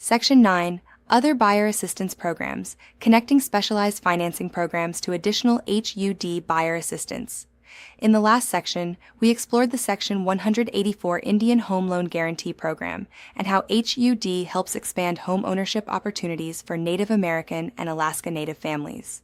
Section 9. Other Buyer Assistance Programs, connecting specialized financing programs to additional HUD buyer assistance. In the last section, we explored the Section 184 Indian Home Loan Guarantee Program and how HUD helps expand home ownership opportunities for Native American and Alaska Native families.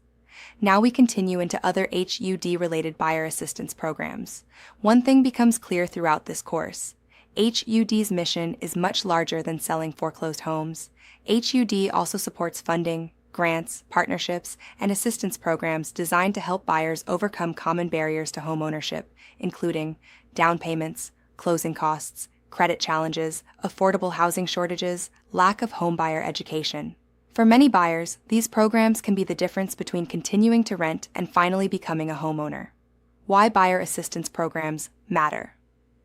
Now we continue into other HUD-related buyer assistance programs. One thing becomes clear throughout this course. HUD's mission is much larger than selling foreclosed homes. HUD also supports funding, grants, partnerships, and assistance programs designed to help buyers overcome common barriers to homeownership, including down payments, closing costs, credit challenges, affordable housing shortages, lack of homebuyer education. For many buyers, these programs can be the difference between continuing to rent and finally becoming a homeowner. Why buyer assistance programs matter.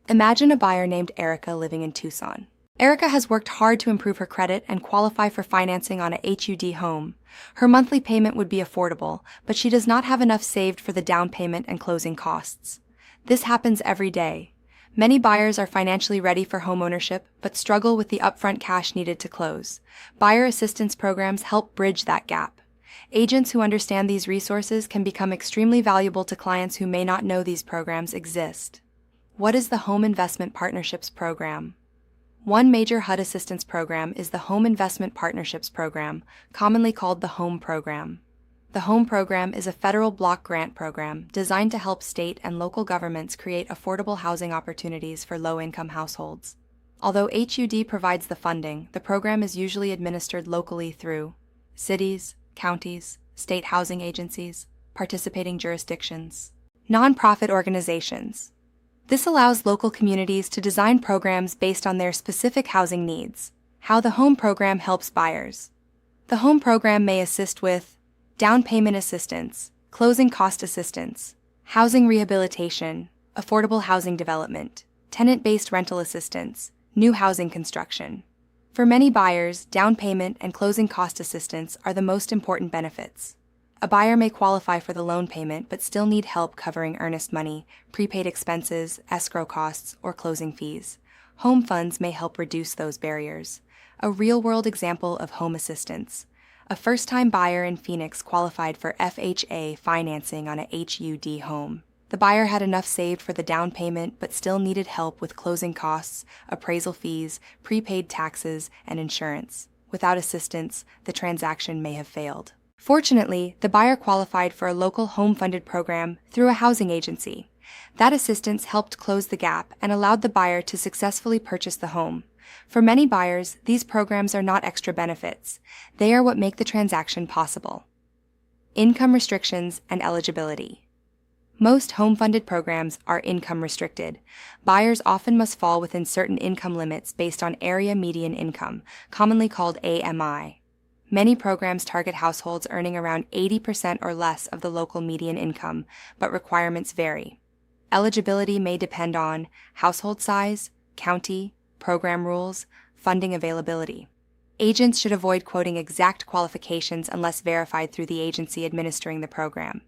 Imagine a buyer named Erica living in Tucson. Erica has worked hard to improve her credit and qualify for financing on a HUD home. Her monthly payment would be affordable, but she does not have enough saved for the down payment and closing costs. This happens every day. Many buyers are financially ready for homeownership, but struggle with the upfront cash needed to close. Buyer assistance programs help bridge that gap. Agents who understand these resources can become extremely valuable to clients who may not know these programs exist. What is the Home Investment Partnerships Program? One major HUD assistance program is the Home Investment Partnerships Program, commonly called the HOME Program. The HOME Program is a federal block grant program designed to help state and local governments create affordable housing opportunities for low-income households. Although HUD provides the funding, the program is usually administered locally through cities, counties, state housing agencies, participating jurisdictions, nonprofit organizations. This allows local communities to design programs based on their specific housing needs. How the HOME Program helps buyers. The HOME Program may assist with down payment assistance, closing cost assistance, housing rehabilitation, affordable housing development, tenant-based rental assistance, new housing construction. For many buyers, down payment and closing cost assistance are the most important benefits. A buyer may qualify for the loan payment but still need help covering earnest money, prepaid expenses, escrow costs, or closing fees. Home funds may help reduce those barriers. A real-world example of home assistance. A first-time buyer in Phoenix qualified for FHA financing on a HUD home. The buyer had enough saved for the down payment but still needed help with closing costs, appraisal fees, prepaid taxes, and insurance. Without assistance, the transaction may have failed. Fortunately, the buyer qualified for a local home-funded program through a housing agency. That assistance helped close the gap and allowed the buyer to successfully purchase the home. For many buyers, these programs are not extra benefits. They are what make the transaction possible. Income restrictions and eligibility. Most home-funded programs are income restricted. Buyers often must fall within certain income limits based on area median income, commonly called AMI. Many programs target households earning around 80% or less of the local median income, but requirements vary. Eligibility may depend on household size, county, program rules, funding availability. Agents should avoid quoting exact qualifications unless verified through the agency administering the program.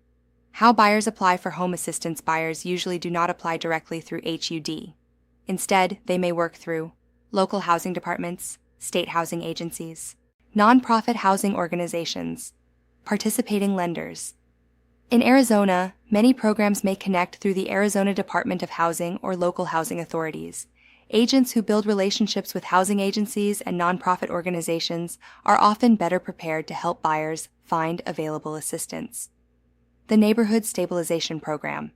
How buyers apply for home assistance. Buyers usually do not apply directly through HUD. Instead, they may work through local housing departments, state housing agencies, nonprofit housing organizations, participating lenders. In Arizona, many programs may connect through the Arizona Department of Housing or local housing authorities. Agents who build relationships with housing agencies and nonprofit organizations are often better prepared to help buyers find available assistance. The Neighborhood Stabilization Program.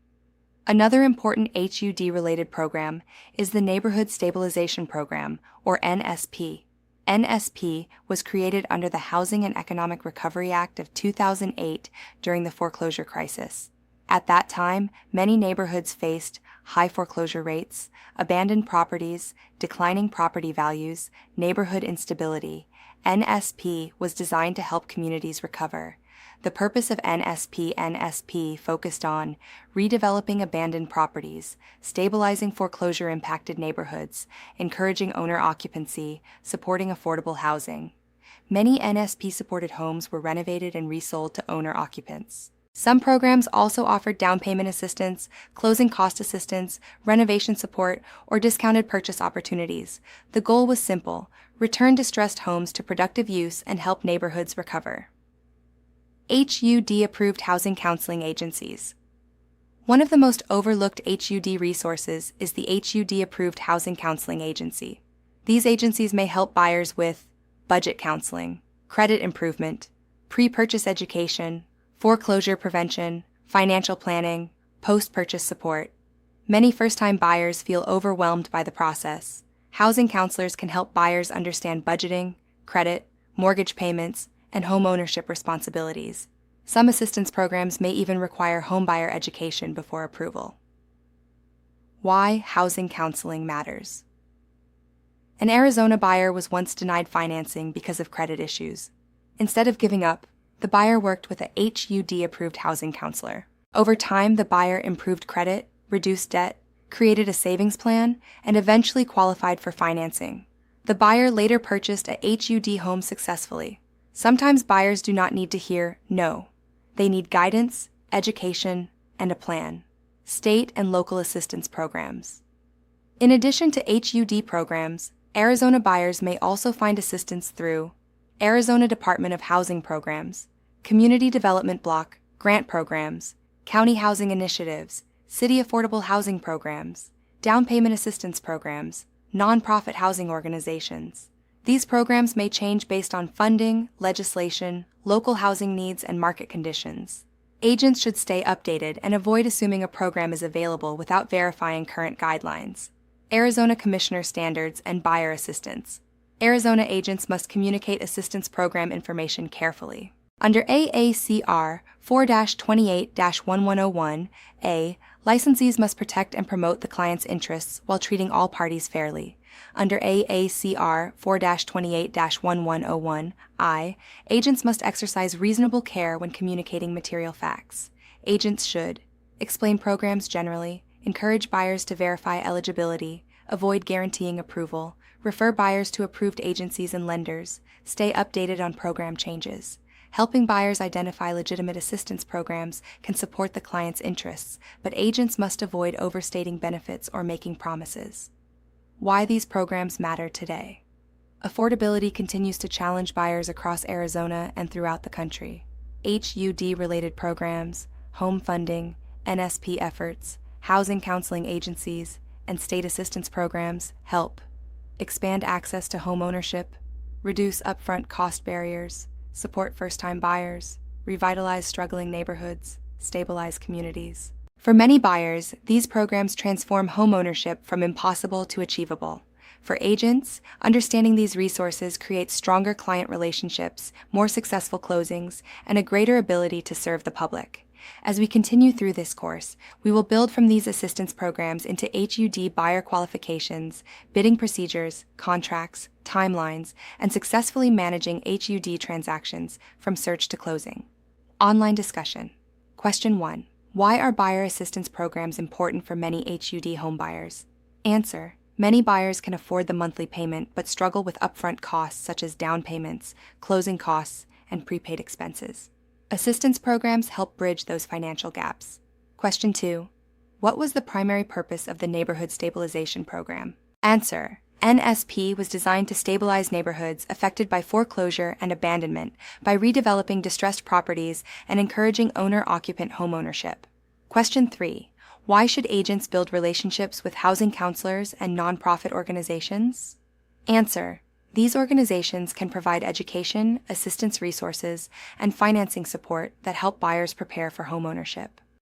Another important HUD-related program is the Neighborhood Stabilization Program, or NSP. NSP was created under the Housing and Economic Recovery Act of 2008 during the foreclosure crisis. At that time, many neighborhoods faced high foreclosure rates, abandoned properties, declining property values, neighborhood instability. NSP was designed to help communities recover. The purpose of NSP focused on redeveloping abandoned properties, stabilizing foreclosure-impacted neighborhoods, encouraging owner occupancy, supporting affordable housing. Many NSP-supported homes were renovated and resold to owner occupants. Some programs also offered down payment assistance, closing cost assistance, renovation support, or discounted purchase opportunities. The goal was simple: return distressed homes to productive use and help neighborhoods recover. HUD-approved housing counseling agencies. One of the most overlooked HUD resources is the HUD-approved housing counseling agency. These agencies may help buyers with budget counseling, credit improvement, pre-purchase education, foreclosure prevention, financial planning, post-purchase support. Many first-time buyers feel overwhelmed by the process. Housing counselors can help buyers understand budgeting, credit, mortgage payments, and home ownership responsibilities. Some assistance programs may even require homebuyer education before approval. Why housing counseling matters. An Arizona buyer was once denied financing because of credit issues. Instead of giving up, the buyer worked with a HUD-approved housing counselor. Over time, the buyer improved credit, reduced debt, created a savings plan, and eventually qualified for financing. The buyer later purchased a HUD home successfully. Sometimes buyers do not need to hear no. They need guidance, education, and a plan. State and local assistance programs. In addition to HUD programs, Arizona buyers may also find assistance through Arizona Department of Housing programs, Community Development Block, grant programs, county housing initiatives, city affordable housing programs, down payment assistance programs, nonprofit housing organizations. These programs may change based on funding, legislation, local housing needs, and market conditions. Agents should stay updated and avoid assuming a program is available without verifying current guidelines. Arizona Commissioner Standards and Buyer Assistance. Arizona agents must communicate assistance program information carefully. Under AACR 4-28-1101A, licensees must protect and promote the client's interests while treating all parties fairly. Under AACR 4-28-1101I, agents must exercise reasonable care when communicating material facts. Agents should explain programs generally, encourage buyers to verify eligibility, avoid guaranteeing approval, refer buyers to approved agencies and lenders, stay updated on program changes. Helping buyers identify legitimate assistance programs can support the client's interests, but agents must avoid overstating benefits or making promises. Why these programs matter today. Affordability continues to challenge buyers across Arizona and throughout the country. HUD-related programs, home funding, NSP efforts, housing counseling agencies, and state assistance programs help expand access to home ownership, reduce upfront cost barriers, support first-time buyers, revitalize struggling neighborhoods, stabilize communities. For many buyers, these programs transform homeownership from impossible to achievable. For agents, understanding these resources creates stronger client relationships, more successful closings, and a greater ability to serve the public. As we continue through this course, we will build from these assistance programs into HUD buyer qualifications, bidding procedures, contracts, timelines, and successfully managing HUD transactions from search to closing. Online discussion. Question 1. Why are buyer assistance programs important for many HUD home buyers? Answer. Many buyers can afford the monthly payment but struggle with upfront costs such as down payments, closing costs, and prepaid expenses. Assistance programs help bridge those financial gaps. Question 2. What was the primary purpose of the Neighborhood Stabilization Program? Answer. NSP was designed to stabilize neighborhoods affected by foreclosure and abandonment by redeveloping distressed properties and encouraging owner-occupant homeownership. Question 3. Why should agents build relationships with housing counselors and nonprofit organizations? Answer. These organizations can provide education, assistance resources, and financing support that help buyers prepare for homeownership.